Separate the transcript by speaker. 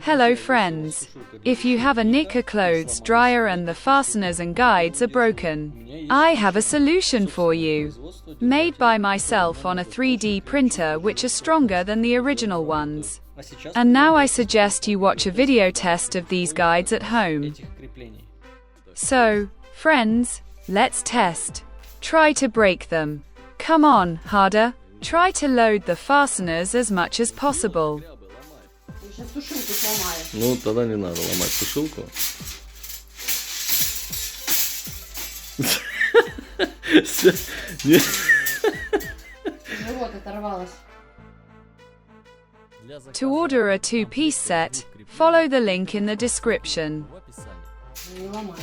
Speaker 1: Hello friends. If you have a Nika clothes dryer and the fasteners and guides are broken, I have a solution for you. Made by myself on a 3D printer which are stronger than the original ones. And now I suggest you watch a video test of these guides at home. So, friends, let's test. Try to break them. Come on, harder. Try to load the fasteners as much as possible.
Speaker 2: Сейчас сушилку сломаю.
Speaker 3: Ну, тогда не надо ломать сушилку.
Speaker 2: Живот оторвалось.
Speaker 1: To order a two-piece set, follow the link in the description.
Speaker 2: Не ломаю.